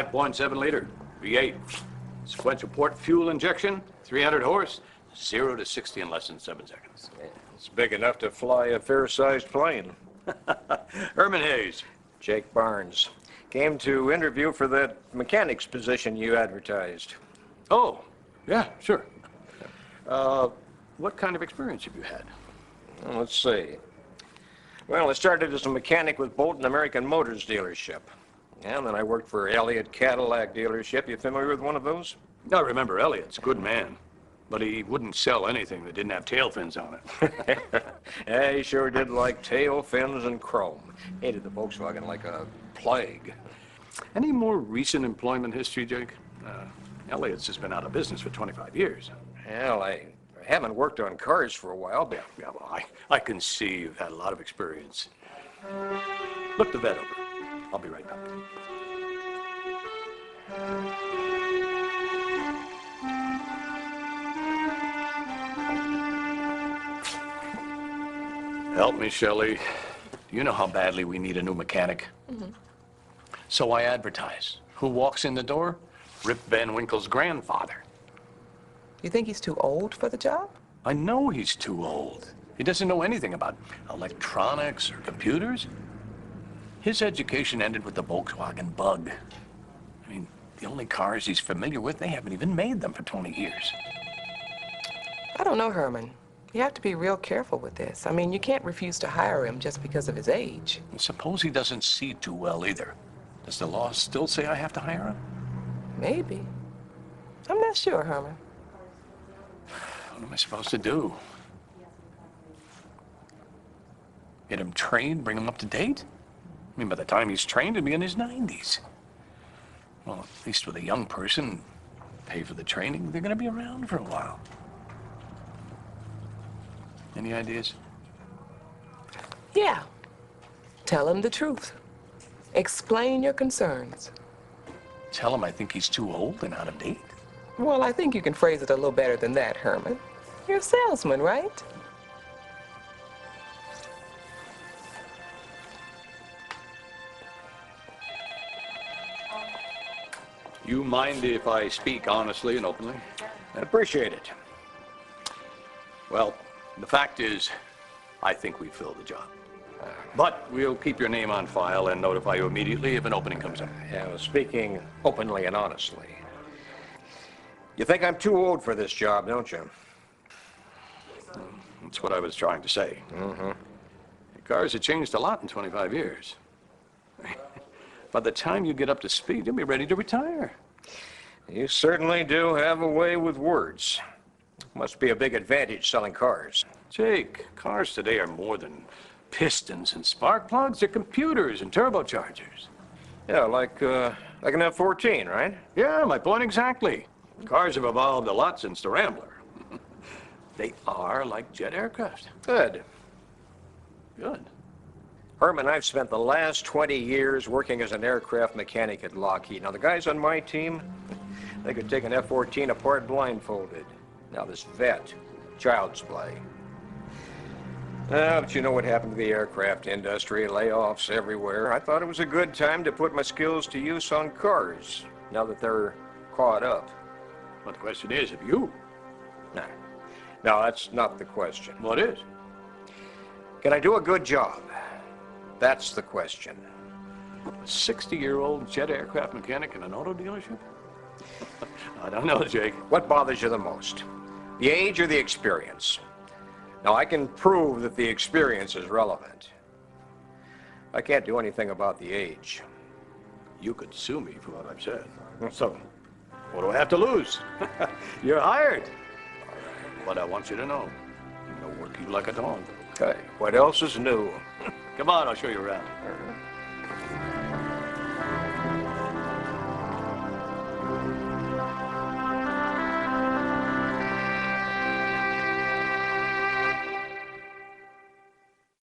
5.7 liter, V8. Sequential port fuel injection, 300 horse, 0 to 60 in less than 7 seconds. Yeah, it's big enough to fly a fair-sized plane. Herman Hayes. Jake Barnes. Came to interview for that mechanic's position you advertised. Oh, yeah, sure. What kind of experience have you had? Well, let's see. Well, I started as a mechanic with Bolton American Motors dealership. And then I worked for Elliott Cadillac dealership. You familiar with one of those? I remember Elliott's a good man, but he wouldn't sell anything that didn't have tail fins on it. Yeah, he sure did like tail fins and chrome. Hated the Volkswagen like a plague. Any more recent employment history, Jake? Elliott's has been out of business for 25 years. Well, I haven't worked on cars for a while, but... Yeah, well, I can see you've had a lot of experience. Look the vet over. I'll be right back. Help me, Shelley. Do you know how badly we need a new mechanic? Mm-hmm. So I advertise. Who walks in the door? Rip Van Winkle's grandfather. You think he's too old for the job? I know he's too old. He doesn't know anything about electronics or computers. His education ended with the Volkswagen Bug. I mean, the only cars he's familiar with, they haven't even made them for 20 years. I don't know, Herman. You have to be real careful with this. I mean, you can't refuse to hire him just because of his age. And suppose he doesn't see too well either. Does the law still say I have to hire him? Maybe. I'm not sure, Herman. What am I supposed to do? Get him trained, bring him up to date? I mean, by the time he's trained, he'll be in his 90s. Well, at least with a young person, pay for the training, they're gonna be around for a while. Any ideas? Yeah. Tell him the truth. Explain your concerns. Tell him I think he's too old and out of date? Well, I think you can phrase it a little better than that, Herman. You're a salesman, right? You mind if I speak honestly and openly? I appreciate it. Well, the fact is, I think we filled the job. But we'll keep your name on file and notify you immediately if an opening comes up. Yeah, well, speaking openly and honestly. You think I'm too old for this job, don't you? That's what I was trying to say. Mm-hmm. Cars have changed a lot in 25 years. By the time you get up to speed, you'll be ready to retire. You certainly do have a way with words. Must be a big advantage selling cars. Jake, cars today are more than pistons and spark plugs. They're computers and turbochargers. Yeah, like an F-14, right? Yeah, my point exactly. Cars have evolved a lot since the Rambler. They are like jet aircraft. Good. Good. Herman, I've spent the last 20 years working as an aircraft mechanic at Lockheed. Now, the guys on my team, they could take an F-14 apart blindfolded. Now, this vet, child's play. But you know what happened to the aircraft industry, layoffs everywhere. I thought it was a good time to put my skills to use on cars, now that they're caught up. But the question is, have you? No, that's not the question. What is? Can I do a good job? That's the question. A 60-year-old jet aircraft mechanic in an auto dealership? I don't know, Jake. What bothers you the most? The age or the experience? Now, I can prove that the experience is relevant. I can't do anything about the age. You could sue me for what I've said. So, what do I have to lose? You're hired. But I want you to know, I'm gonna work you like a dog. Okay, what else is new? Come on, I'll show you around.